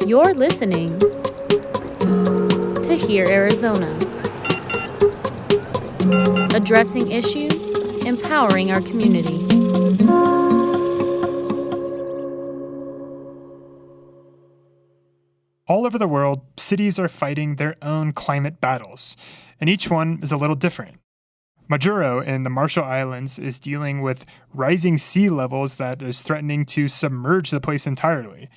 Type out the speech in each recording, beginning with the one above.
You're listening to Hear Arizona, addressing issues, empowering our community. All over the world, cities are fighting their own climate battles, and each one is a little different. Majuro in the Marshall Islands is dealing with rising sea levels that is threatening to submerge the place entirely.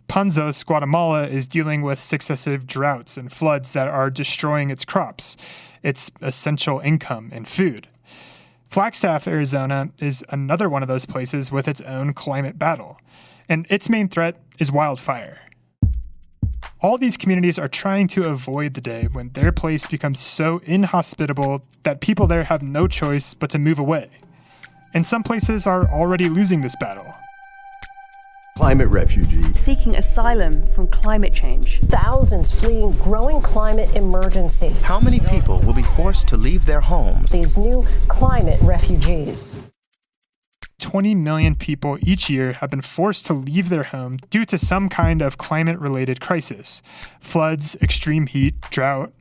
Panzos, Guatemala, is dealing with successive droughts and floods that are destroying its crops, its essential income and food. Flagstaff, Arizona, is another one of those places with its own climate battle, and its main threat is wildfire. All these communities are trying to avoid the day when their place becomes so inhospitable that people there have no choice but to move away. And some places are already losing this battle. Climate refugees. Seeking asylum from climate change. Thousands fleeing growing climate emergency. How many people will be forced to leave their homes? These new climate refugees. 20 million people each year have been forced to leave their home due to some kind of climate-related crisis. Floods, extreme heat, drought.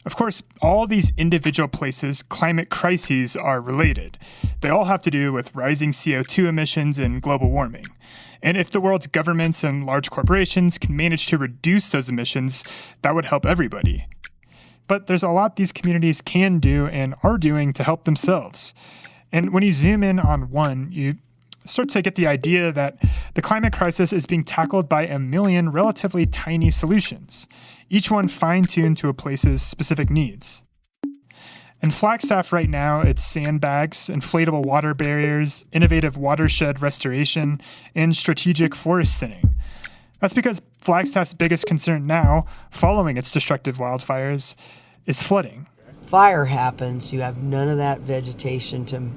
Of course, all these individual places' climate crises are related. They all have to do with rising CO2 emissions and global warming. And if the world's governments and large corporations can manage to reduce those emissions, that would help everybody. But there's a lot these communities can do and are doing to help themselves. And when you zoom in on one, you start to get the idea that the climate crisis is being tackled by a million relatively tiny solutions, each one fine-tuned to a place's specific needs. In Flagstaff right now, it's sandbags, inflatable water barriers, innovative watershed restoration, and strategic forest thinning. That's because Flagstaff's biggest concern now, following its destructive wildfires, is flooding. Fire happens, you have none of that vegetation to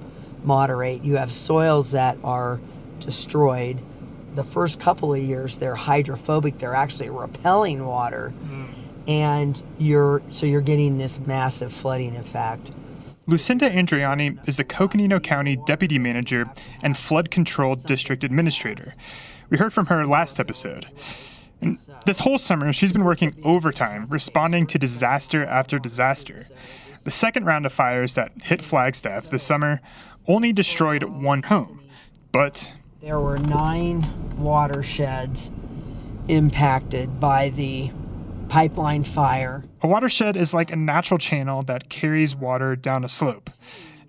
moderate. You have soils that are destroyed. The first couple of years, they're hydrophobic. They're actually repelling water. And you're getting this massive flooding, in fact. Lucinda Andriani is the Coconino County Deputy Manager and Flood Control District Administrator. We heard from her last episode. And this whole summer, she's been working overtime, responding to disaster after disaster. The second round of fires that hit Flagstaff this summer only destroyed one home, but there were 9 watersheds impacted by the pipeline fire. A watershed is like a natural channel that carries water down a slope.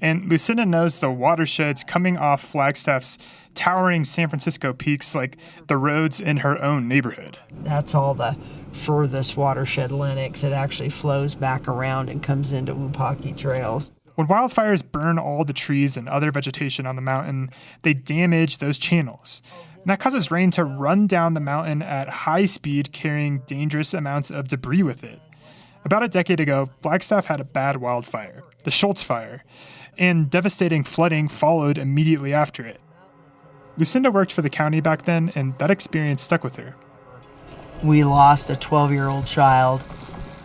And Lucinda knows the watersheds coming off Flagstaff's towering San Francisco peaks like the roads in her own neighborhood. That's all the furthest watershed, Lennox. It actually flows back around and comes into Wupaki trails. When wildfires burn all the trees and other vegetation on the mountain, they damage those channels. And that causes rain to run down the mountain at high speed, carrying dangerous amounts of debris with it. About a decade ago, Flagstaff had a bad wildfire, the Schultz Fire, and devastating flooding followed immediately after it. Lucinda worked for the county back then, and that experience stuck with her. We lost a 12-year-old child.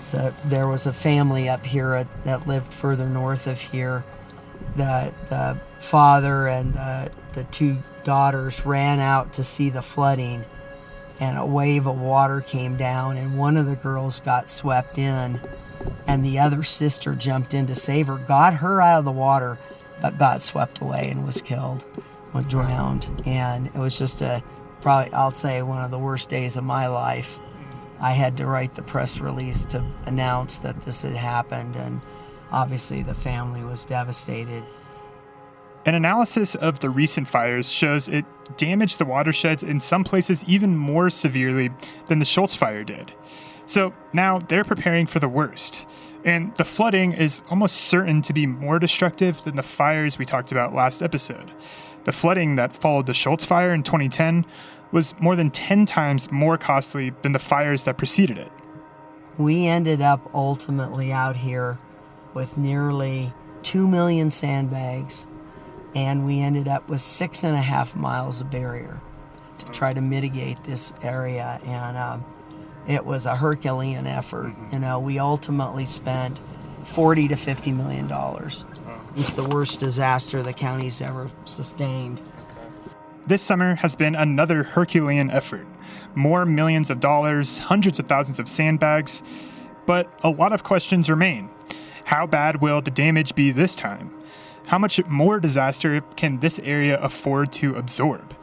So there was a family up here that lived further north of here. The father and the 2 daughters ran out to see the flooding, and a wave of water came down, and one of the girls got swept in, and the other sister jumped in to save her, got her out of the water, but got swept away and was killed, was drowned. And it was just probably, I'll say, one of the worst days of my life. I had to write the press release to announce that this had happened, and obviously the family was devastated. An analysis of the recent fires shows it damaged the watersheds in some places even more severely than the Schultz Fire did. So now they're preparing for the worst. And the flooding is almost certain to be more destructive than the fires we talked about last episode. The flooding that followed the Schultz Fire in 2010 was more than 10 times more costly than the fires that preceded it. We ended up ultimately out here with nearly 2 million sandbags, and we ended up with 6.5 miles of barrier to try to mitigate this area. And it was a Herculean effort. You know, we ultimately spent $40 to $50 million. It's the worst disaster the county's ever sustained. This summer has been another Herculean effort. More millions of dollars, hundreds of thousands of sandbags, but a lot of questions remain. How bad will the damage be this time? How much more disaster can this area afford to absorb?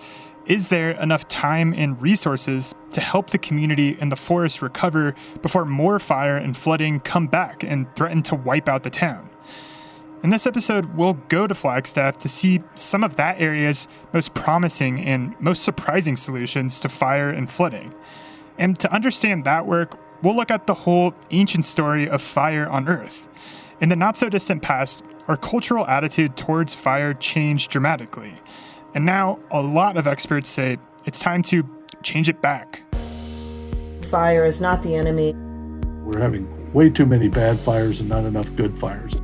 Is there enough time and resources to help the community and the forest recover before more fire and flooding come back and threaten to wipe out the town? In this episode, we'll go to Flagstaff to see some of that area's most promising and most surprising solutions to fire and flooding. And to understand that work, we'll look at the whole ancient story of fire on Earth. In the not-so-distant past, our cultural attitude towards fire changed dramatically. And now, a lot of experts say it's time to change it back. Fire is not the enemy. We're having way too many bad fires and not enough good fires.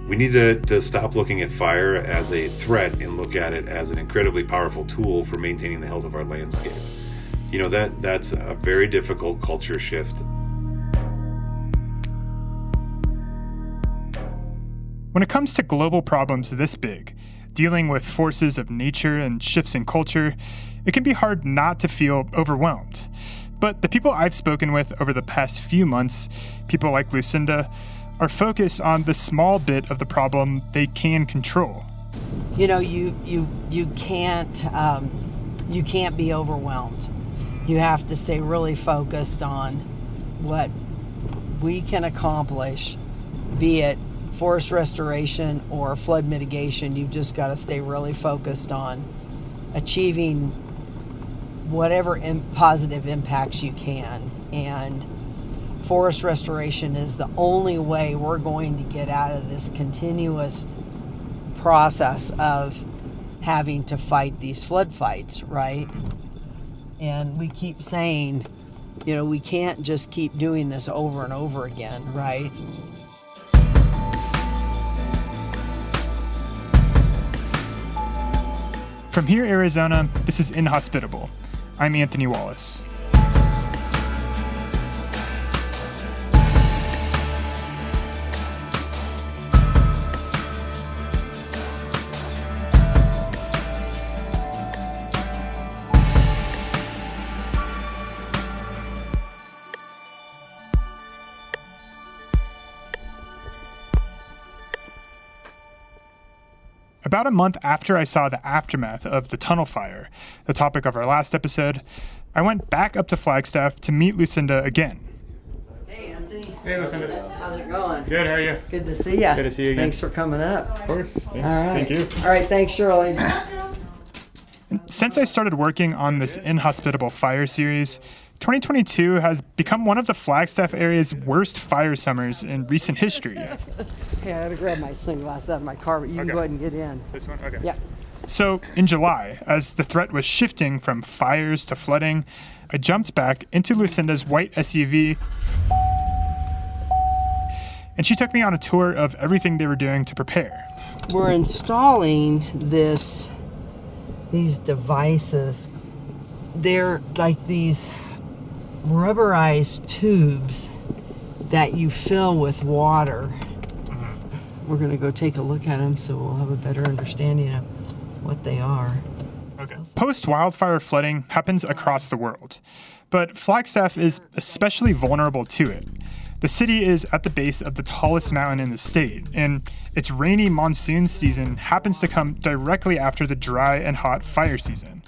We need to stop looking at fire as a threat and look at it as an incredibly powerful tool for maintaining the health of our landscape. You know, that's a very difficult culture shift. When it comes to global problems this big, dealing with forces of nature and shifts in culture, it can be hard not to feel overwhelmed. But the people I've spoken with over the past few months, people like Lucinda, are focused on the small bit of the problem they can control. You know, you can't be overwhelmed. You have to stay really focused on what we can accomplish, be it forest restoration or flood mitigation. You've just got to stay really focused on achieving whatever positive impacts you can. And forest restoration is the only way we're going to get out of this continuous process of having to fight these flood fights, right? And we keep saying, you know, we can't just keep doing this over and over again, right? From here, Arizona, this is InHospitable. I'm Anthony Wallace. About a month after I saw the aftermath of the tunnel fire, the topic of our last episode, I went back up to Flagstaff to meet Lucinda again. Hey, Anthony. Hey, Lucinda. How's it going? Good, how are you? Good to see you. Good to see you again. Thanks for coming up. Of course. Thanks. All right. Thank you. All right, thanks, Shirley. Since I started working on this InHospitable fire series, 2022 has become one of the Flagstaff area's worst fire summers in recent history. Okay, I gotta grab my sunglasses out of my car, but you can go ahead and get in. This one? Okay. Yeah. So in July, as the threat was shifting from fires to flooding, I jumped back into Lucinda's white SUV, and she took me on a tour of everything they were doing to prepare. We're installing these devices. They're like these rubberized tubes that you fill with water. We're going to go take a look at them so we'll have a better understanding of what they are. Okay. Post-wildfire flooding happens across the world, but Flagstaff is especially vulnerable to it. The city is at the base of the tallest mountain in the state, and its rainy monsoon season happens to come directly after the dry and hot fire season.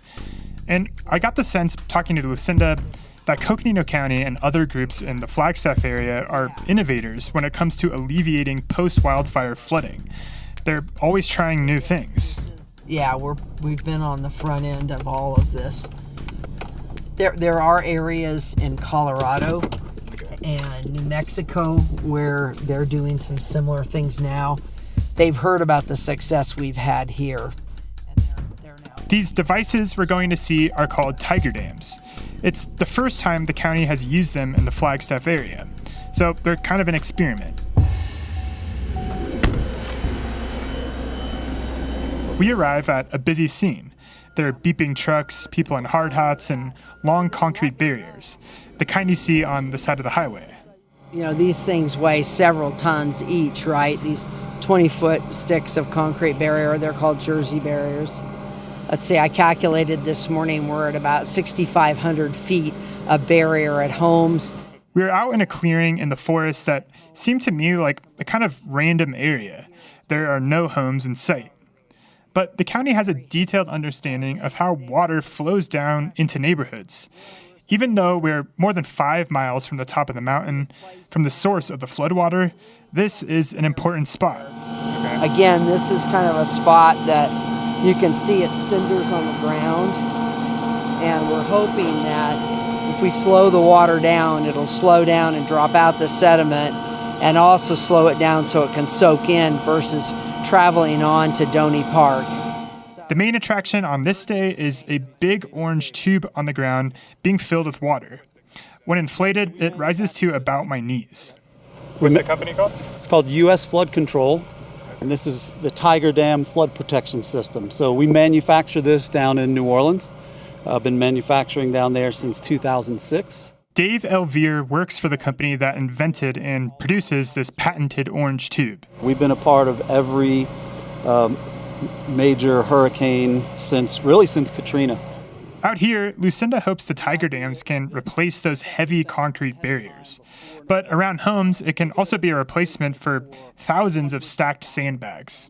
And I got the sense, talking to Lucinda, that Coconino County and other groups in the Flagstaff area are innovators when it comes to alleviating post-wildfire flooding. They're always trying new things. Yeah, we've been on the front end of all of this. There are areas in Colorado and New Mexico where they're doing some similar things now. They've heard about the success we've had here. And they're now. These devices we're going to see are called Tiger Dams. It's the first time the county has used them in the Flagstaff area, so they're kind of an experiment. We arrive at a busy scene. There are beeping trucks, people in hard hats, and long concrete barriers, the kind you see on the side of the highway. You know, these things weigh several tons each, right? These 20-foot sticks of concrete barrier, they're called Jersey barriers. let's see, I calculated this morning we're at about 6,500 feet of barrier at homes. We were out in a clearing in the forest that seemed to me like a kind of random area. There are no homes in sight. But the county has a detailed understanding of how water flows down into neighborhoods. Even though we're more than 5 miles from the top of the mountain, from the source of the floodwater, this is an important spot. Again, this is kind of a spot that you can see it's cinders on the ground. And we're hoping that if we slow the water down, it'll slow down and drop out the sediment and also slow it down so it can soak in versus traveling on to Doney Park. The main attraction on this day is a big orange tube on the ground being filled with water. When inflated, it rises to about my knees. What's the company called? It's called U.S. Flood Control, and this is the Tiger Dam Flood Protection System. So we manufacture this down in New Orleans. I've been manufacturing down there since 2006. Dave Elvire works for the company that invented and produces this patented orange tube. We've been a part of every major hurricane since Katrina. Out here, Lucinda hopes the Tiger Dams can replace those heavy concrete barriers. But around homes, it can also be a replacement for thousands of stacked sandbags.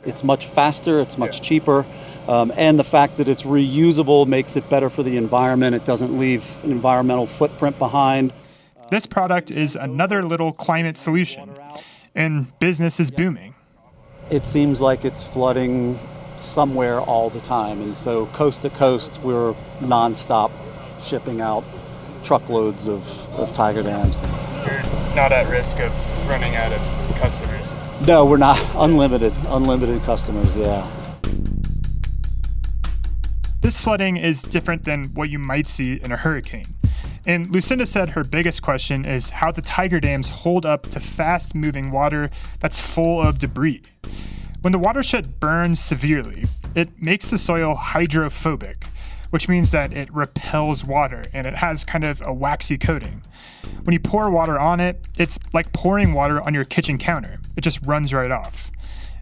It's much faster, it's much cheaper, and the fact that it's reusable makes it better for the environment. It doesn't leave an environmental footprint behind. This product is another little climate solution, and business is booming. It seems like it's flooding somewhere all the time, and so coast to coast, we're nonstop shipping out truckloads of Tiger Dams. You're not at risk of running out of customers. No, we're not. Unlimited customers, yeah. This flooding is different than what you might see in a hurricane. And Lucinda said her biggest question is how the Tiger Dams hold up to fast-moving water that's full of debris. When the watershed burns severely, it makes the soil hydrophobic, which means that it repels water and it has kind of a waxy coating. When you pour water on it, it's like pouring water on your kitchen counter. It just runs right off.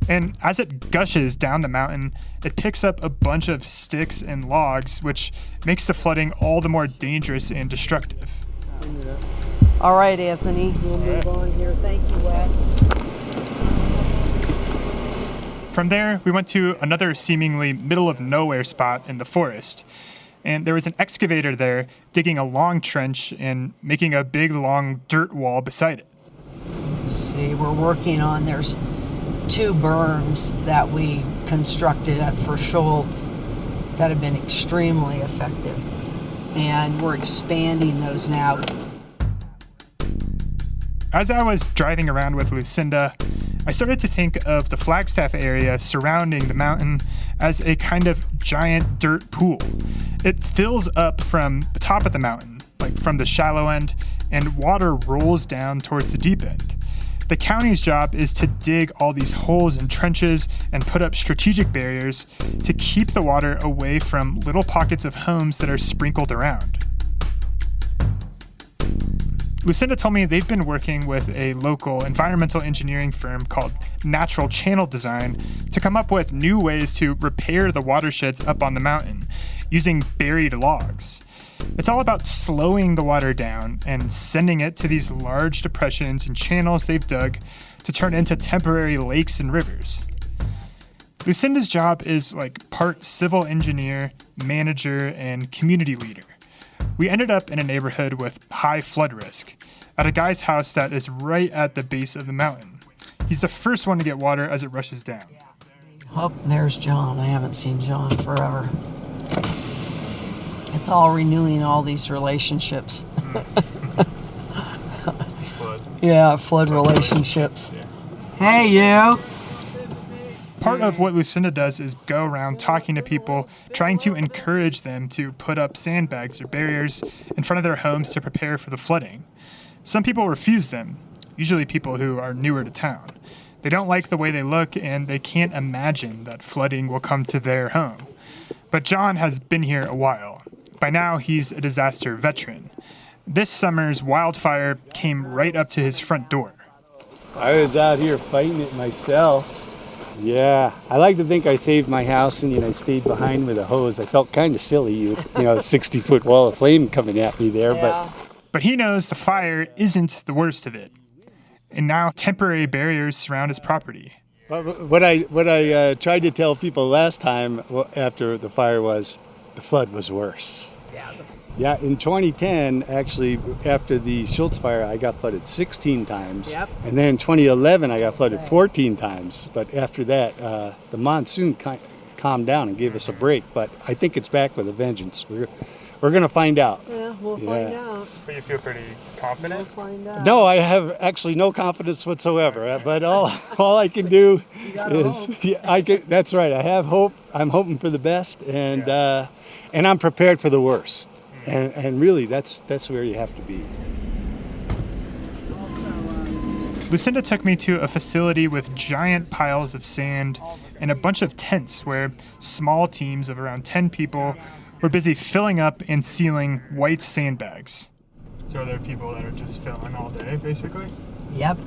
And as it gushes down the mountain, it picks up a bunch of sticks and logs, which makes the flooding all the more dangerous and destructive. All right, Anthony, we'll move on here. Thank you, Wes. From there, we went to another seemingly middle-of-nowhere spot in the forest. And there was an excavator there digging a long trench and making a big, long dirt wall beside it. Let's see, we're working on, there's 2 berms that we constructed at for Schultz that have been extremely effective. And we're expanding those now. As I was driving around with Lucinda, I started to think of the Flagstaff area surrounding the mountain as a kind of giant dirt pool. It fills up from the top of the mountain, like from the shallow end, and water rolls down towards the deep end. The county's job is to dig all these holes and trenches and put up strategic barriers to keep the water away from little pockets of homes that are sprinkled around. Lucinda told me they've been working with a local environmental engineering firm called Natural Channel Design to come up with new ways to repair the watersheds up on the mountain using buried logs. It's all about slowing the water down and sending it to these large depressions and channels they've dug to turn into temporary lakes and rivers. Lucinda's job is like part civil engineer, manager, and community leader. We ended up in a neighborhood with high flood risk, at a guy's house that is right at the base of the mountain. He's the first one to get water as it rushes down. Oh, there's John. I haven't seen John forever. It's all renewing all these relationships. Flood. Yeah, flood relationships. Hey, you! Part of what Lucinda does is go around talking to people, trying to encourage them to put up sandbags or barriers in front of their homes to prepare for the flooding. Some people refuse them, usually people who are newer to town. They don't like the way they look and they can't imagine that flooding will come to their home. But John has been here a while. By now, he's a disaster veteran. This summer's wildfire came right up to his front door. I was out here fighting it myself. Yeah, I like to think I saved my house and I stayed behind with a hose. I felt kind of silly, 60-foot wall of flame coming at me there, But he knows the fire isn't the worst of it. And now temporary barriers surround his property. What I tried to tell people last time after the fire was the flood was worse. Yeah, in 2010, actually, after the Schultz fire, I got flooded 16 times. Yep. And then in 2011, I got flooded 14 times. But after that, the monsoon calmed down and gave us a break. But I think it's back with a vengeance. We're going to find out. Yeah, we'll find out. But you feel pretty confident? We'll find out. No, I have actually no confidence whatsoever. But all I can do is, that's right. I have hope. I'm hoping for the best, and I'm prepared for the worst. And really, that's where you have to be. Lucinda took me to a facility with giant piles of sand and a bunch of tents where small teams of around 10 people were busy filling up and sealing white sandbags. So are there people that are just filling all day, basically? Yep.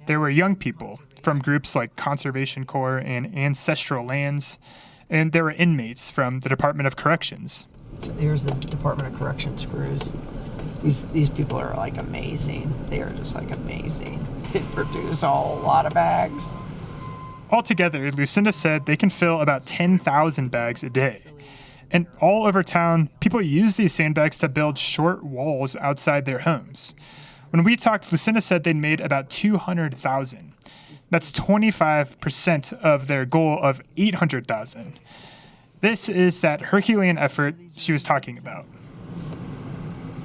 There were young people from groups like Conservation Corps and Ancestral Lands, and there were inmates from the Department of Corrections. Here's the Department of Corrections crews. These people are like amazing. They are just like amazing. They produce a whole lot of bags. Altogether, Lucinda said they can fill about 10,000 bags a day. And all over town, people use these sandbags to build short walls outside their homes. When we talked, Lucinda said they'd made about 200,000. That's 25% of their goal of 800,000. This is that Herculean effort she was talking about.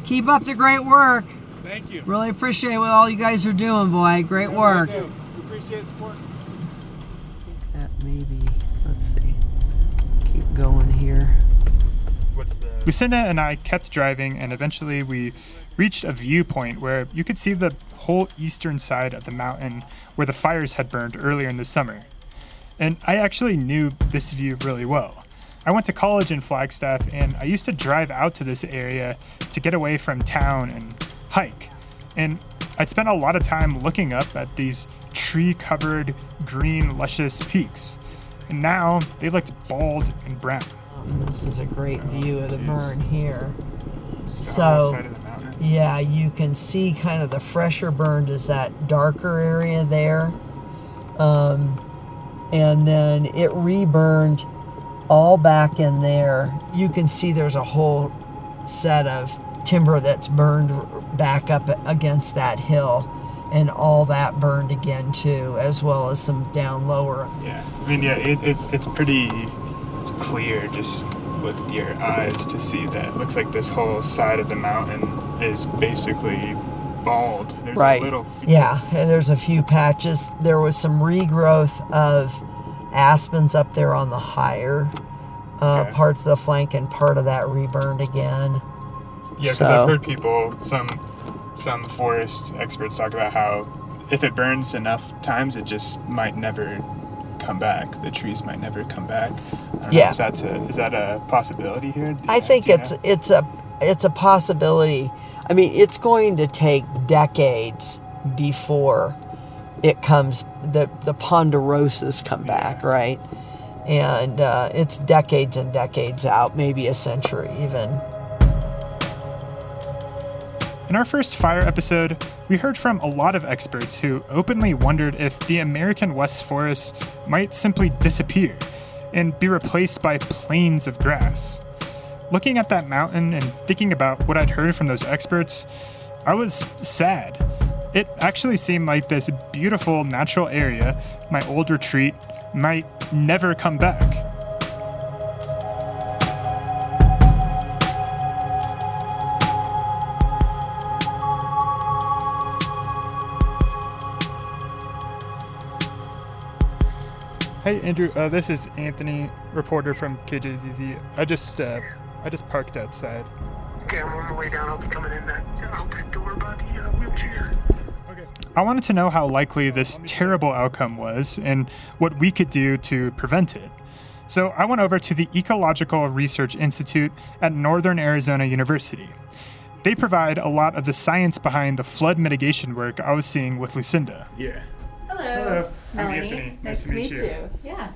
Keep up the great work. Thank you. Really appreciate what all you guys are doing, boy. Great work. We appreciate the support. That maybe, let's see. Keep going here. Lucinda and I kept driving, and eventually we reached a viewpoint where you could see the whole eastern side of the mountain where the fires had burned earlier in the summer. And I actually knew this view really well. I went to college in Flagstaff, and I used to drive out to this area to get away from town and hike. And I'd spent a lot of time looking up at these tree-covered, green, luscious peaks. And now they looked bald and brown. This is a great view of the burn here. So, yeah, you can see kind of the fresher burned is that darker area there. And then it reburned all back in there. You can see there's a whole set of timber that's burned back up against that hill, and all that burned again too, as well as some down lower. Yeah, I mean, it's pretty clear just with your eyes to see that. It looks like this whole side of the mountain is basically bald. There's right. A little yeah, and there's a few patches. There was some regrowth of aspens up there on the higher parts of the flank, and part of that reburned again. Yeah, because I've heard people, some forest experts talk about how if it burns enough times, it just might never come back. The trees might never come back. I don't know if is that a possibility here? I think it's a possibility. I mean, it's going to take decades before it comes, the ponderosas come back, right? And it's decades and decades out, maybe a century even. In our first fire episode, we heard from a lot of experts who openly wondered if the American West forests might simply disappear and be replaced by plains of grass. Looking at that mountain and thinking about what I'd heard from those experts, I was sad. It actually seemed like this beautiful natural area, my old retreat, might never come back. Hey Andrew, this is Anthony, reporter from KJZZ. I just parked outside. Okay, I'm on the way down. I'll be coming in that door by the wheelchair. Okay. I wanted to know how likely this terrible outcome was and what we could do to prevent it. So I went over to the Ecological Research Institute at Northern Arizona University. They provide a lot of the science behind the flood mitigation work I was seeing with Lucinda. Yeah. Hello. Melanie, I'm Anthony. nice to meet you. Yeah.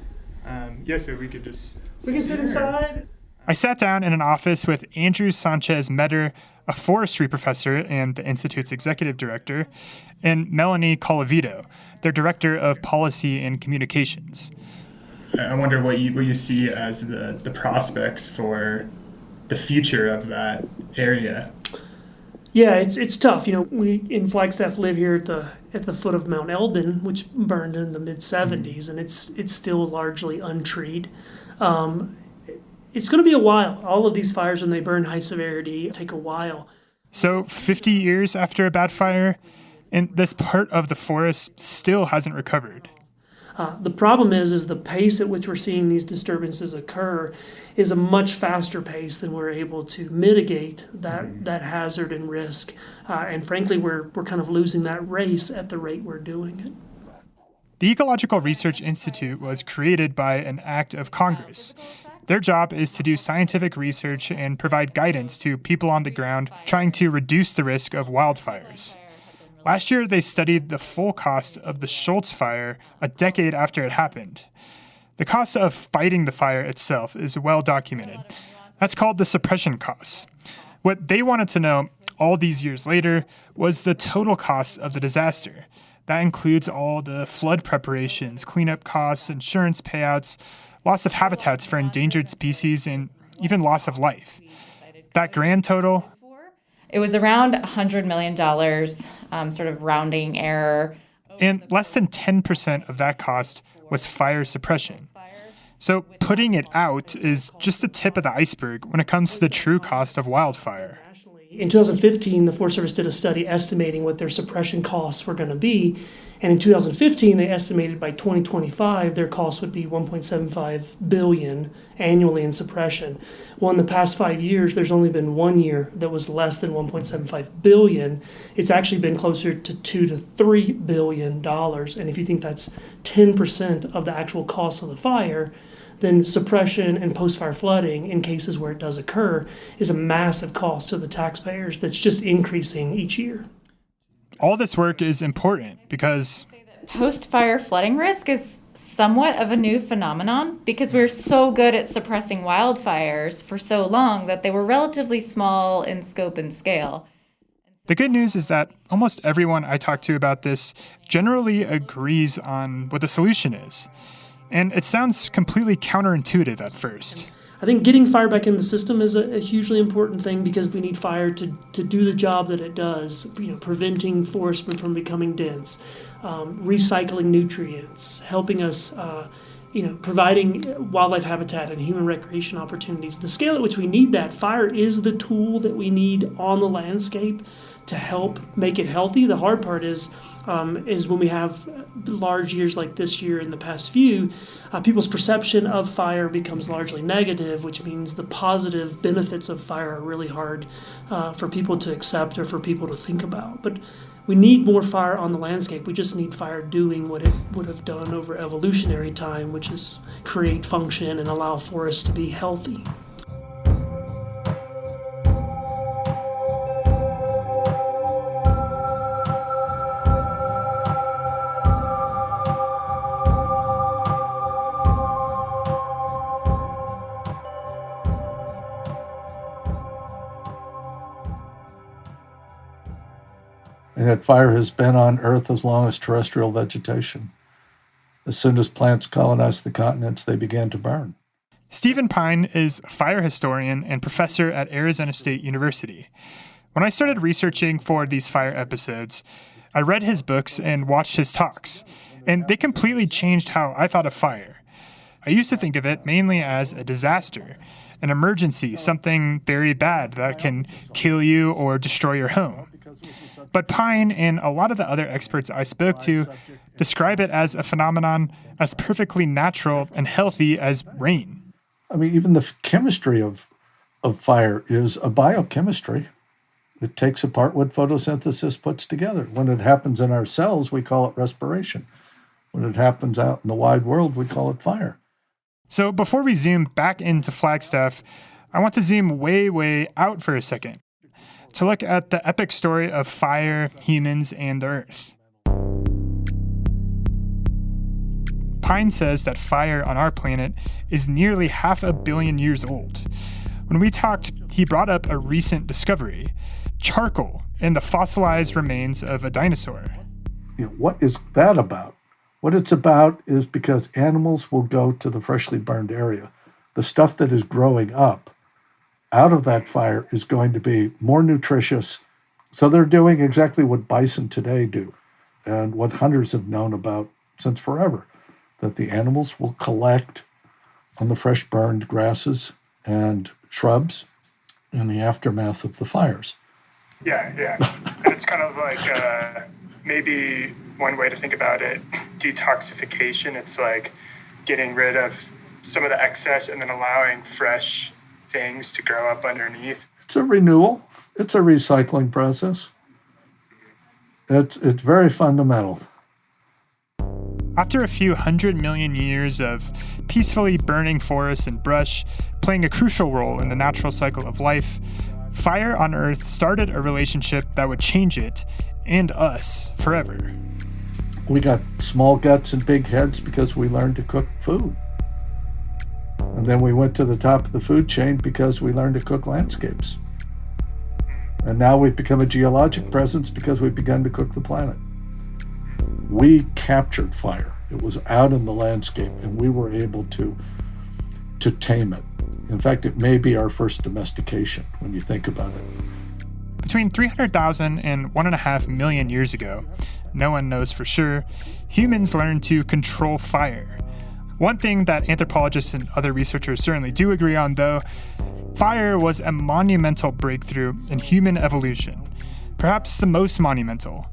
So we could just... We can sit inside. I sat down in an office with Andrew Sanchez-Metter, a forestry professor and the Institute's executive director, and Melanie Colavito, their director of policy and communications. I wonder what you see as the prospects for the future of that area. Yeah, it's tough. We in Flagstaff live here at the foot of Mount Eldon, which burned in the mid-'70s, and it's still largely untreed. It's going to be a while. All of these fires, when they burn high severity, take a while. So 50 years after a bad fire, and this part of the forest still hasn't recovered. The problem is the pace at which we're seeing these disturbances occur is a much faster pace than we're able to mitigate that hazard and risk. And frankly, we're kind of losing that race at the rate we're doing it. The Ecological Research Institute was created by an act of Congress. Their job is to do scientific research and provide guidance to people on the ground trying to reduce the risk of wildfires. Last year, they studied the full cost of the Schultz fire a decade after it happened. The cost of fighting the fire itself is well documented. That's called the suppression costs. What they wanted to know all these years later was the total cost of the disaster. That includes all the flood preparations, cleanup costs, insurance payouts, loss of habitats for endangered species, and even loss of life. That grand total? It was around $100 million, sort of rounding error. And less than 10% of that cost was fire suppression. So putting it out is just the tip of the iceberg when it comes to the true cost of wildfire. In 2015, the Forest Service did a study estimating what their suppression costs were going to be. And in 2015, they estimated by 2025, their costs would be $1.75 billion annually in suppression. Well, in the past 5 years, there's only been 1 year that was less than $1.75 billion. It's actually been closer to $2 to $3 billion. And if you think that's 10% of the actual cost of the fire, then suppression and post-fire flooding, in cases where it does occur, is a massive cost to the taxpayers that's just increasing each year. All this work is important because post-fire flooding risk is somewhat of a new phenomenon because we're so good at suppressing wildfires for so long that they were relatively small in scope and scale. The good news is that almost everyone I talk to about this generally agrees on what the solution is. And it sounds completely counterintuitive at first. I think getting fire back in the system is a hugely important thing because we need fire to do the job that it does, preventing forest from becoming dense, recycling nutrients, helping us, providing wildlife habitat and human recreation opportunities. The scale at which we need that, fire is the tool that we need on the landscape to help make it healthy. The hard part is when we have large years like this year and the past few, people's perception of fire becomes largely negative, which means the positive benefits of fire are really hard for people to accept or for people to think about. But we need more fire on the landscape. We just need fire doing what it would have done over evolutionary time, which is create function and allow forests to be healthy. And yet fire has been on Earth as long as terrestrial vegetation. As soon as plants colonized the continents, they began to burn. Stephen Pine is a fire historian and professor at Arizona State University. When I started researching for these fire episodes, I read his books and watched his talks, and they completely changed how I thought of fire. I used to think of it mainly as a disaster, an emergency, something very bad that can kill you or destroy your home. But Pine and a lot of the other experts I spoke to describe it as a phenomenon as perfectly natural and healthy as rain. I mean, even the chemistry of fire is a biochemistry. It takes apart what photosynthesis puts together. When it happens in our cells, we call it respiration. When it happens out in the wide world, we call it fire. So before we zoom back into Flagstaff, I want to zoom way, way out for a second to look at the epic story of fire, humans, and the earth. Pine says that fire on our planet is nearly 500 million years old. When we talked, he brought up a recent discovery: charcoal in the fossilized remains of a dinosaur. What is that about? What it's about is because animals will go to the freshly burned area. The stuff that is growing up out of that fire is going to be more nutritious. So they're doing exactly what bison today do, and what hunters have known about since forever, that the animals will collect on the fresh burned grasses and shrubs in the aftermath of the fires. Yeah. And it's kind of like maybe one way to think about it, detoxification. It's like getting rid of some of the excess and then allowing fresh things to grow up underneath. It's a renewal. It's a recycling process. It's very fundamental. After a few 100 million years of peacefully burning forests and brush, playing a crucial role in the natural cycle of life, fire on Earth started a relationship that would change it and us forever. We got small guts and big heads because we learned to cook food. And then we went to the top of the food chain because we learned to cook landscapes. And now we've become a geologic presence because we've begun to cook the planet. We captured fire. It was out in the landscape, and we were able to tame it. In fact, it may be our first domestication when you think about it. Between 300,000 and 1.5 million years ago, no one knows for sure, humans learned to control fire. One thing that anthropologists and other researchers certainly do agree on, though, fire was a monumental breakthrough in human evolution, perhaps the most monumental.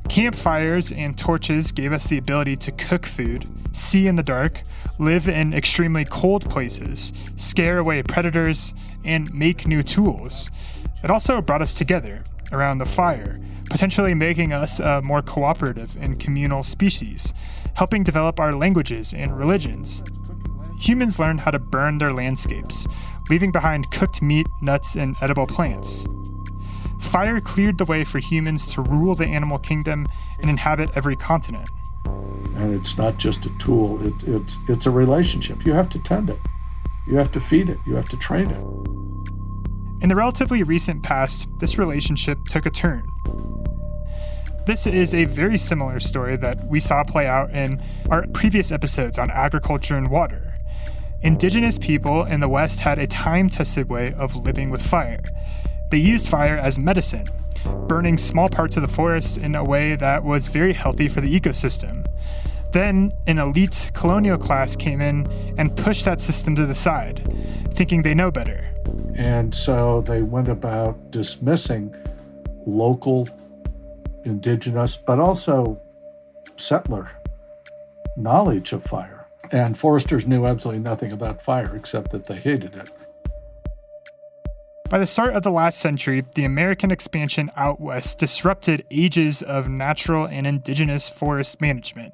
Campfires and torches gave us the ability to cook food, see in the dark, live in extremely cold places, scare away predators, and make new tools. It also brought us together around the fire, potentially making us a more cooperative and communal species, helping develop our languages and religions. Humans learned how to burn their landscapes, leaving behind cooked meat, nuts, and edible plants. Fire cleared the way for humans to rule the animal kingdom and inhabit every continent. And it's not just a tool, it's a relationship. You have to tend it. You have to feed it. You have to train it. In the relatively recent past, this relationship took a turn. This is a very similar story that we saw play out in our previous episodes on agriculture and water. Indigenous people in the West had a time-tested way of living with fire. They used fire as medicine, burning small parts of the forest in a way that was very healthy for the ecosystem. Then, an elite colonial class came in and pushed that system to the side, thinking they know better. And so they went about dismissing local, indigenous, but also settler knowledge of fire. And foresters knew absolutely nothing about fire except that they hated it. By the start of the last century, the American expansion out west disrupted ages of natural and indigenous forest management.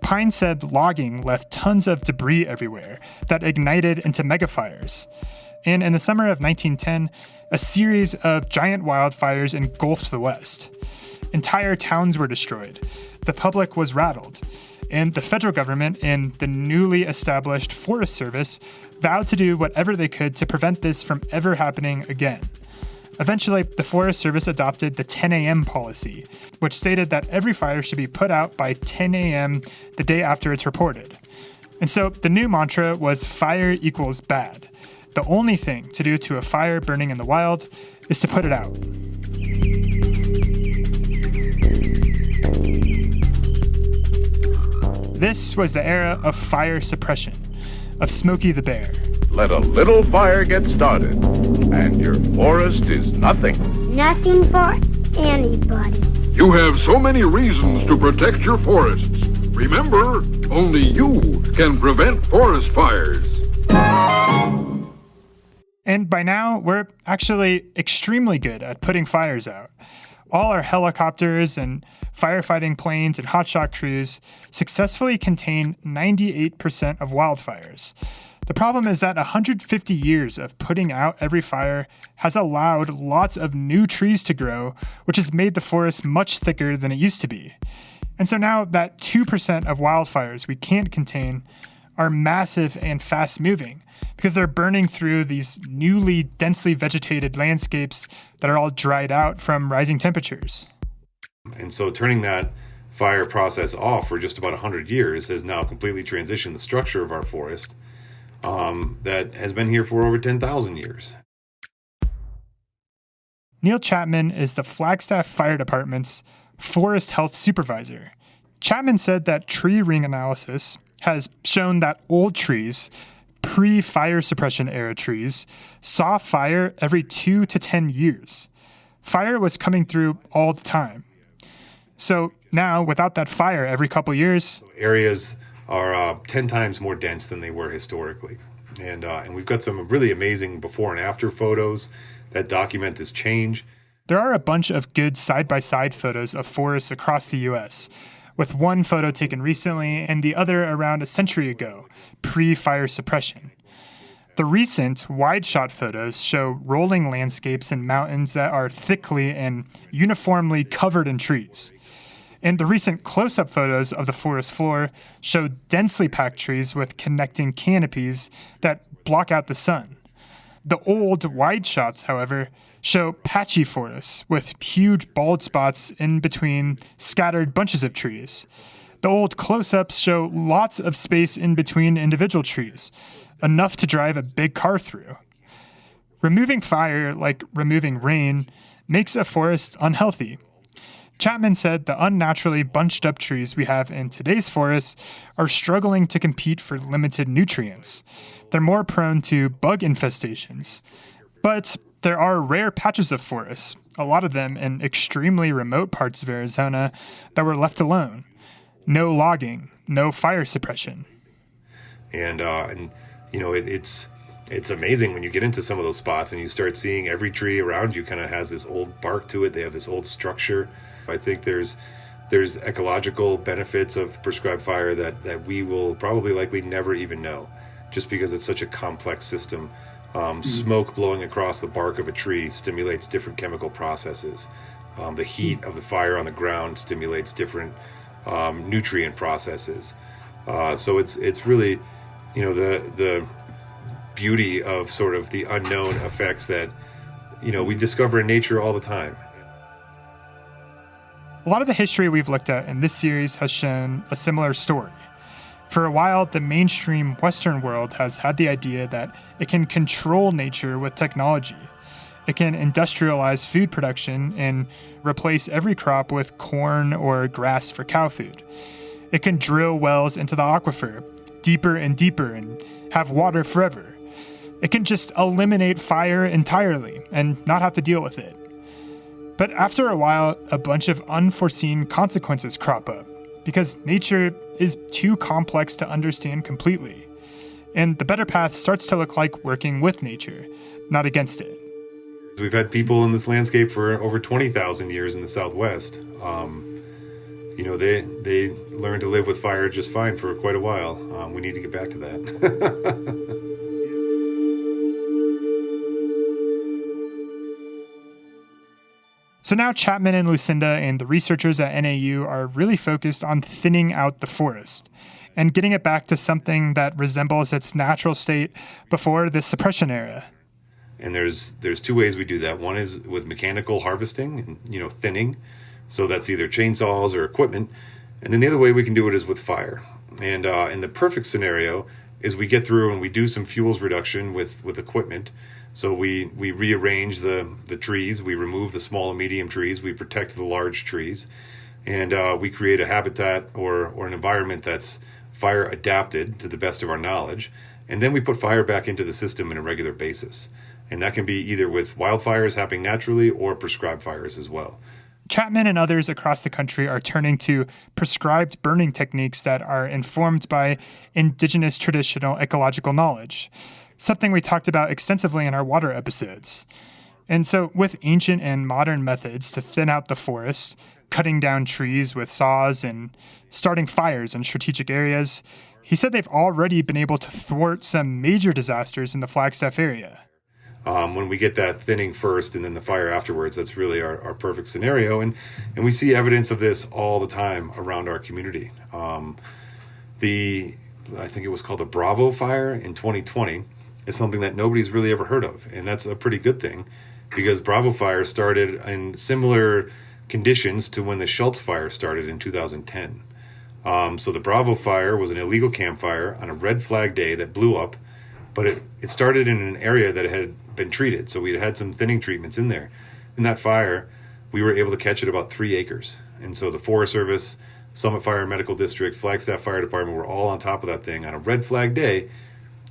Pine said logging left tons of debris everywhere that ignited into megafires. And in the summer of 1910, a series of giant wildfires engulfed the West. Entire towns were destroyed. The public was rattled. And the federal government and the newly established Forest Service vowed to do whatever they could to prevent this from ever happening again. Eventually, the Forest Service adopted the 10 a.m. policy, which stated that every fire should be put out by 10 a.m. the day after it's reported. And so the new mantra was fire equals bad. The only thing to do to a fire burning in the wild is to put it out. This was the era of fire suppression, of Smokey the Bear. Let a little fire get started, and your forest is nothing. Nothing for anybody. You have so many reasons to protect your forests. Remember, only you can prevent forest fires. And by now, we're actually extremely good at putting fires out. All our helicopters and firefighting planes and hotshot crews successfully contain 98% of wildfires. The problem is that 150 years of putting out every fire has allowed lots of new trees to grow, which has made the forest much thicker than it used to be. And so now that 2% of wildfires we can't contain are massive and fast-moving because they're burning through these newly densely vegetated landscapes that are all dried out from rising temperatures. And so turning that fire process off for just about 100 years has now completely transitioned the structure of our forest that has been here for over 10,000 years. Neil Chapman is the Flagstaff Fire Department's Forest Health Supervisor. Chapman said that tree ring analysis has shown that old trees, pre-fire suppression era trees, saw fire every 2 to 10 years. Fire was coming through all the time. So now, without that fire every couple years, areas are 10 times more dense than they were historically. And we've got some really amazing before and after photos that document this change. There are a bunch of good side-by-side photos of forests across the U.S., with one photo taken recently and the other around a century ago, pre-fire suppression. The recent wide-shot photos show rolling landscapes and mountains that are thickly and uniformly covered in trees. And the recent close-up photos of the forest floor show densely packed trees with connecting canopies that block out the sun. The old wide shots, however, show patchy forests with huge bald spots in between scattered bunches of trees. The old close-ups show lots of space in between individual trees, enough to drive a big car through. Removing fire, like removing rain, makes a forest unhealthy. Chapman said the unnaturally bunched up trees we have in today's forests are struggling to compete for limited nutrients. They're more prone to bug infestations. But there are rare patches of forests, a lot of them in extremely remote parts of Arizona, that were left alone. No logging, no fire suppression. And you know, it's amazing when you get into some of those spots and you start seeing every tree around you kind of has this old bark to it. They have this old structure. I think there's ecological benefits of prescribed fire that we will probably likely never even know, just because it's such a complex system. Smoke blowing across the bark of a tree stimulates different chemical processes. The heat of the fire on the ground stimulates different nutrient processes. So it's really, you know, the beauty of sort of the unknown effects that, you know, we discover in nature all the time. A lot of the history we've looked at in this series has shown a similar story. For a while, the mainstream Western world has had the idea that it can control nature with technology. It can industrialize food production and replace every crop with corn or grass for cow food. It can drill wells into the aquifer, deeper and deeper, and have water forever. It can just eliminate fire entirely and not have to deal with it. But after a while, a bunch of unforeseen consequences crop up because nature is too complex to understand completely. And the better path starts to look like working with nature, not against it. We've had people in this landscape for over 20,000 years in the Southwest. You know, they learned to live with fire just fine for quite a while. We need to get back to that. So now Chapman and Lucinda and the researchers at NAU are really focused on thinning out the forest and getting it back to something that resembles its natural state before the suppression era. And there's two ways we do that. One is with mechanical harvesting and, you know, thinning. So that's either chainsaws or equipment. And then the other way we can do it is with fire. And in the perfect scenario is we get through and we do some fuels reduction with equipment. So we rearrange the trees, we remove the small and medium trees, we protect the large trees, and we create a habitat or an environment that's fire adapted to the best of our knowledge. And then we put fire back into the system on a regular basis. And that can be either with wildfires happening naturally or prescribed fires as well. Chapman and others across the country are turning to prescribed burning techniques that are informed by indigenous traditional ecological knowledge, something we talked about extensively in our water episodes. And so with ancient and modern methods to thin out the forest, cutting down trees with saws and starting fires in strategic areas, he said they've already been able to thwart some major disasters in the Flagstaff area. When we get that thinning first and then the fire afterwards, that's really our perfect scenario. And we see evidence of this all the time around our community. I think it was called the Bravo fire in 2020 is something that nobody's really ever heard of. And that's a pretty good thing, because Bravo fire started in similar conditions to when the Schultz fire started in 2010. So the Bravo fire was an illegal campfire on a red flag day that blew up, but it started in an area that had been treated. So we'd had some thinning treatments in there. In that fire, we were able to catch it about 3 acres. And so the Forest Service, Summit Fire and Medical District, Flagstaff Fire Department were all on top of that thing on a red flag day,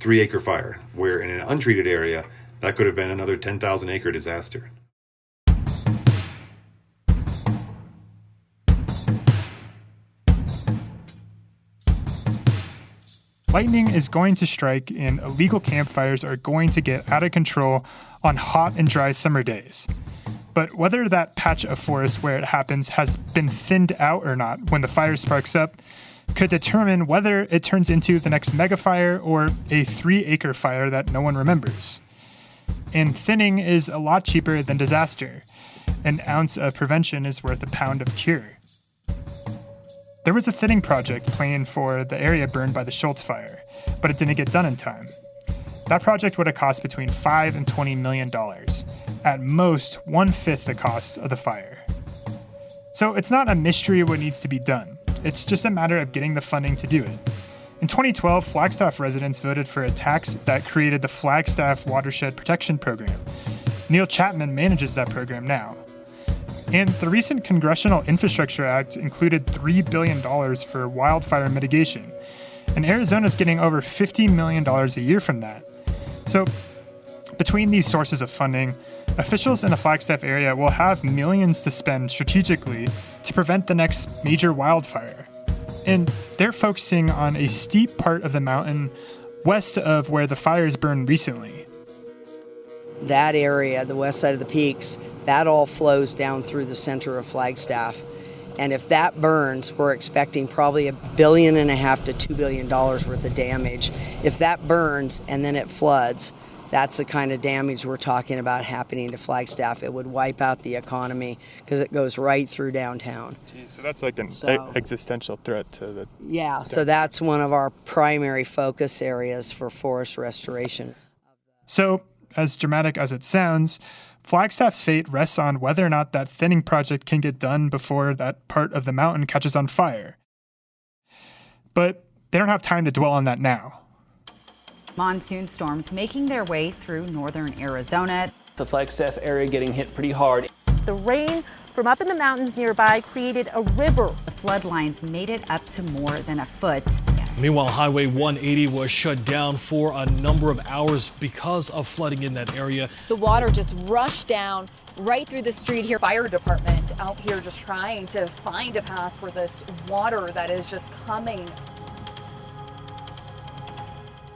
3-acre fire, where in an untreated area, that could have been another 10,000 acre disaster. Lightning is going to strike and illegal campfires are going to get out of control on hot and dry summer days. But whether that patch of forest where it happens has been thinned out or not when the fire sparks up could determine whether it turns into the next megafire or a 3-acre fire that no one remembers. And thinning is a lot cheaper than disaster. An ounce of prevention is worth a pound of cure. There was a thinning project planned for the area burned by the Schultz fire, but it didn't get done in time. That project would have cost between $5 and $20 million, at most 1/5 the cost of the fire. So it's not a mystery what needs to be done. It's just a matter of getting the funding to do it. In 2012, Flagstaff residents voted for a tax that created the Flagstaff Watershed Protection Program. Neil Chapman manages that program now. And the recent Congressional Infrastructure Act included $3 billion for wildfire mitigation. And Arizona's getting over $50 million a year from that. So between these sources of funding, officials in the Flagstaff area will have millions to spend strategically to prevent the next major wildfire. And they're focusing on a steep part of the mountain west of where the fires burned recently. That area, the west side of the peaks, that all flows down through the center of Flagstaff. And if that burns, we're expecting probably $1.5 billion to $2 billion worth of damage. If that burns and then it floods, that's the kind of damage we're talking about happening to Flagstaff. It would wipe out the economy because it goes right through downtown. Geez, so that's like an existential threat to the... Yeah, so that's one of our primary focus areas for forest restoration. So, as dramatic as it sounds, Flagstaff's fate rests on whether or not that thinning project can get done before that part of the mountain catches on fire. But they don't have time to dwell on that now. Monsoon storms making their way through northern Arizona. The Flagstaff area getting hit pretty hard. The rain from up in the mountains nearby created a river. The flood lines made it up to more than a foot. Meanwhile, Highway 180 was shut down for a number of hours because of flooding in that area. The water just rushed down right through the street here. Fire department out here just trying to find a path for this water that is just coming.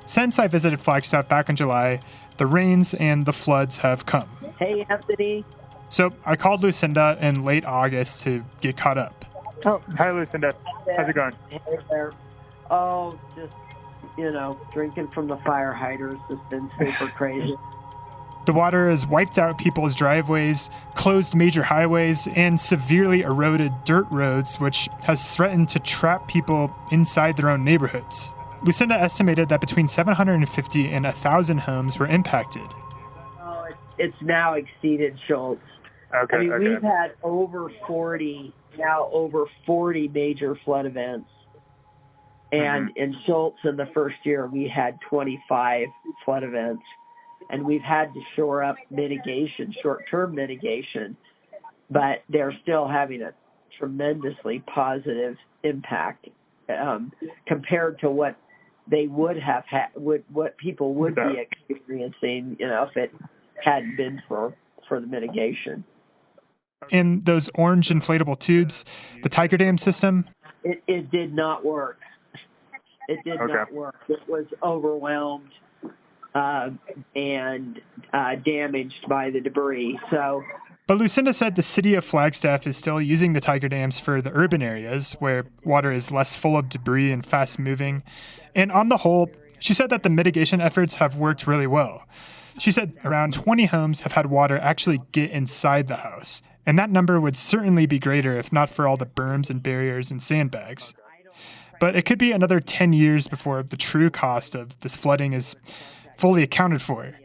Since I visited Flagstaff back in July, the rains and the floods have come. Hey, Anthony. So I called Lucinda in late August to get caught up. Oh, hi, Lucinda. How's it going? Hey there. Oh, just, drinking from the fire hydrants has been super crazy. The water has wiped out people's driveways, closed major highways, and severely eroded dirt roads, which has threatened to trap people inside their own neighborhoods. Lucinda estimated that between 750 and 1,000 homes were impacted. Oh, it's now exceeded Schultz. Okay, We've had over 40 major flood events. And in Schultz in the first year, we had 25 flood events. And we've had to shore up mitigation, short-term mitigation, but they're still having a tremendously positive impact compared to what they would have what people would be experiencing, if it hadn't been for the mitigation. In those orange inflatable tubes, the Tiger Dam system? It did not work. It did not work. It was overwhelmed and damaged by the debris. But Lucinda said the city of Flagstaff is still using the Tiger Dams for the urban areas where water is less full of debris and fast moving. And on the whole, she said that the mitigation efforts have worked really well. She said around 20 homes have had water actually get inside the house, and that number would certainly be greater if not for all the berms and barriers and sandbags. But it could be another 10 years before the true cost of this flooding is fully accounted for.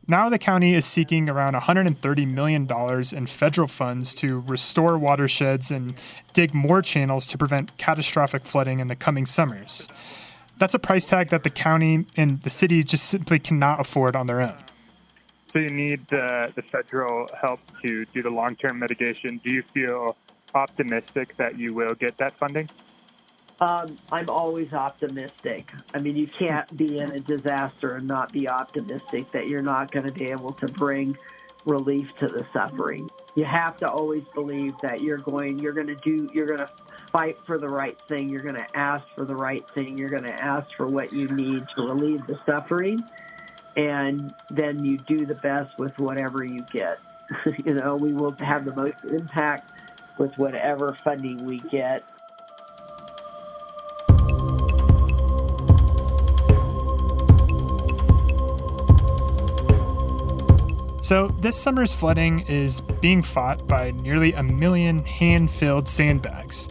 Now the county is seeking around $130 million in federal funds to restore watersheds and dig more channels to prevent catastrophic flooding in the coming summers. That's a price tag that the county and the city just simply cannot afford on their own. So you need the federal help to do the long-term mitigation. Do you feel optimistic that you will get that funding? I'm always optimistic. I mean, you can't be in a disaster and not be optimistic that you're not going to be able to bring relief to the suffering. You have to always believe that you're going to fight for the right thing. You're going to ask for the right thing. You're going to ask for what you need to relieve the suffering. And then you do the best with whatever you get. We will have the most impact with whatever funding we get. So this summer's flooding is being fought by nearly 1 million hand-filled sandbags.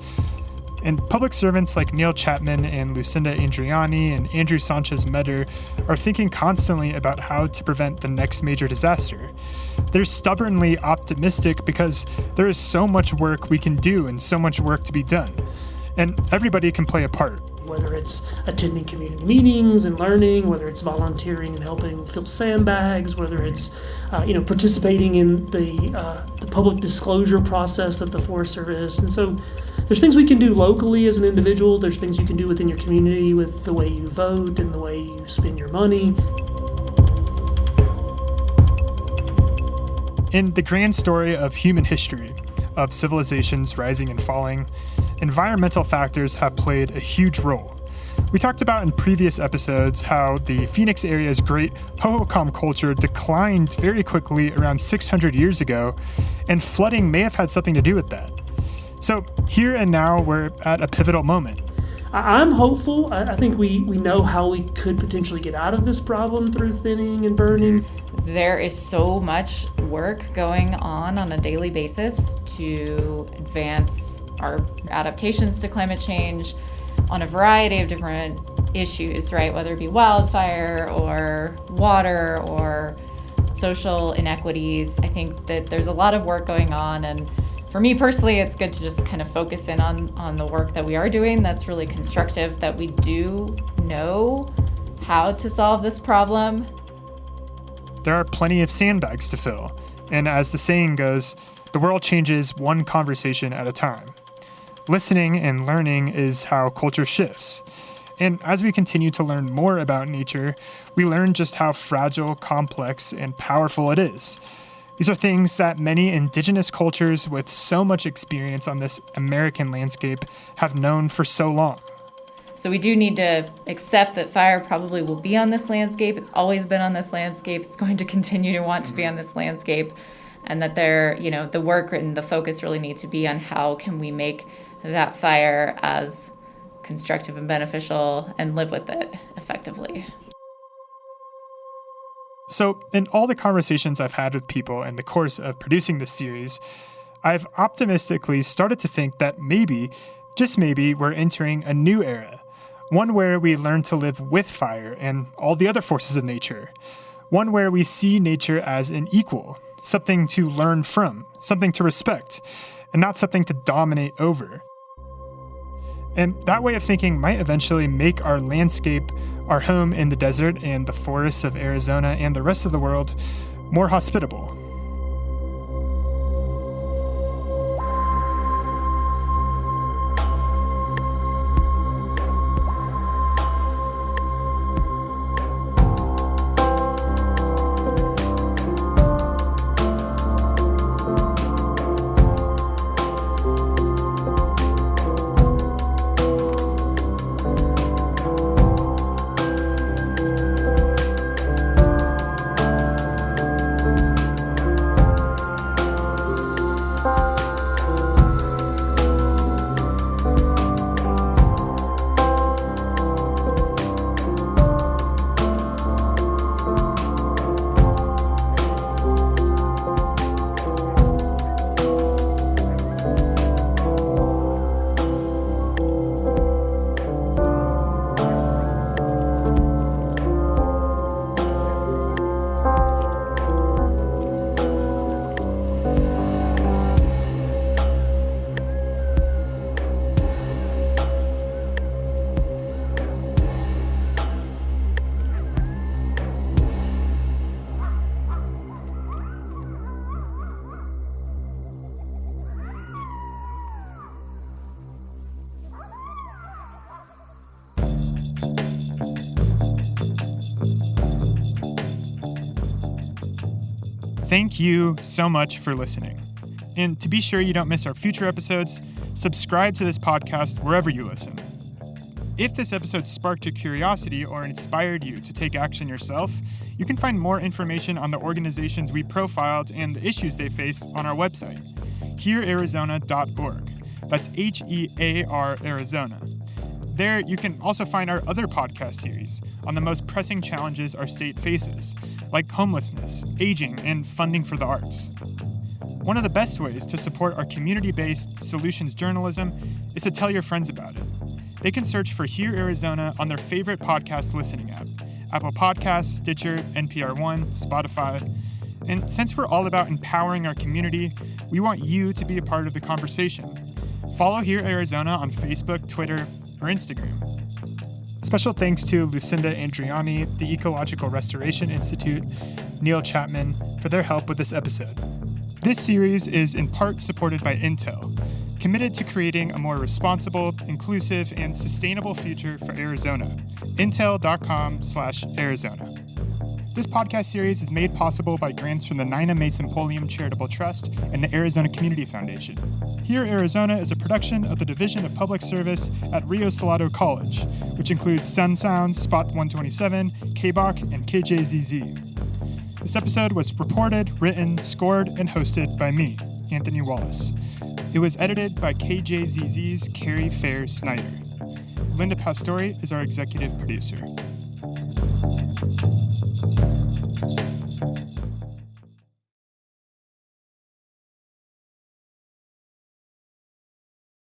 And public servants like Neil Chapman and Lucinda Andriani and Andrew Sanchez-Meder are thinking constantly about how to prevent the next major disaster. They're stubbornly optimistic because there is so much work we can do and so much work to be done. And everybody can play a part. Whether it's attending community meetings and learning, whether it's volunteering and helping fill sandbags, whether it's participating in the public disclosure process that the Forest Service. And so there's things we can do locally as an individual. There's things you can do within your community with the way you vote and the way you spend your money. In the grand story of human history, of civilizations rising and falling, environmental factors have played a huge role. We talked about in previous episodes how the Phoenix area's great Hohokam culture declined very quickly around 600 years ago, and flooding may have had something to do with that. So here and now, we're at a pivotal moment. I'm hopeful. I think we know how we could potentially get out of this problem through thinning and burning. There is so much work going on a daily basis to advance our adaptations to climate change on a variety of different issues, right? Whether it be wildfire or water or social inequities. I think that there's a lot of work going on, and for me personally, it's good to just kind of focus in on the work that we are doing that's really constructive, that we do know how to solve this problem. There are plenty of sandbags to fill, and as the saying goes, the world changes one conversation at a time. Listening and learning is how culture shifts. And as we continue to learn more about nature, we learn just how fragile, complex, and powerful it is. These are things that many indigenous cultures with so much experience on this American landscape have known for so long. So we do need to accept that fire probably will be on this landscape. It's always been on this landscape. It's going to continue to want to be on this landscape. And that the work and the focus really need to be on how can we make that fire as constructive and beneficial and live with it effectively. So in all the conversations I've had with people in the course of producing this series, I've optimistically started to think that maybe, just maybe, we're entering a new era. One where we learn to live with fire and all the other forces of nature. One where we see nature as an equal, something to learn from, something to respect, and not something to dominate over. And that way of thinking might eventually make our landscape, our home in the desert and the forests of Arizona and the rest of the world, more hospitable. Thank you so much for listening. And to be sure you don't miss our future episodes, subscribe to this podcast wherever you listen. If this episode sparked your curiosity or inspired you to take action yourself, you can find more information on the organizations we profiled and the issues they face on our website, herearizona.org. That's HEAR Arizona. There, you can also find our other podcast series on the most pressing challenges our state faces, like homelessness, aging, and funding for the arts. One of the best ways to support our community-based solutions journalism is to tell your friends about it. They can search for Here Arizona on their favorite podcast listening app, Apple Podcasts, Stitcher, NPR One, Spotify. And since we're all about empowering our community, we want you to be a part of the conversation. Follow Here Arizona on Facebook, Twitter, or Instagram. Special thanks to Lucinda Andriani, the Ecological Restoration Institute, Neil Chapman, for their help with this episode. This series is in part supported by Intel, committed to creating a more responsible, inclusive, and sustainable future for Arizona. Intel.com/Arizona. This podcast series is made possible by grants from the Nina May Symposium Charitable Trust and the Arizona Community Foundation. Here Arizona is a production of the Division of Public Service at Rio Salado College, which includes Sun Sounds, Spot 127, KBOC, and KJZZ. This episode was reported, written, scored, and hosted by me, Anthony Wallace. It was edited by KJZZ's Carrie Fair Snyder. Linda Pastore is our executive producer.